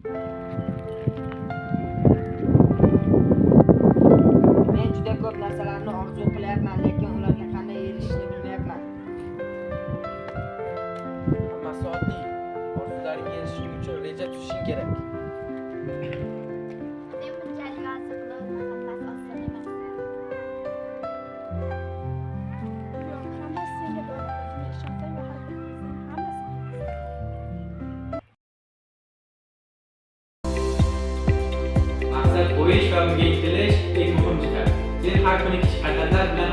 Men juda ko'p narsalarni orzu qilyapman, lekin ularga qanday erishishni bilmayapman. Hammasi oddiy. Orzularingga erishish uchun reja tuzishing kerak. Sen bunchalik orzu qilib, hammasi oson emas. Yo'q, hammasi senga bog'liq. O'zingga ishonsang va harakat qilsang, hammasi Maqsad qo'yish va unga intilish eng muhim jihat. Sen har kuni kichik qadamlar bilan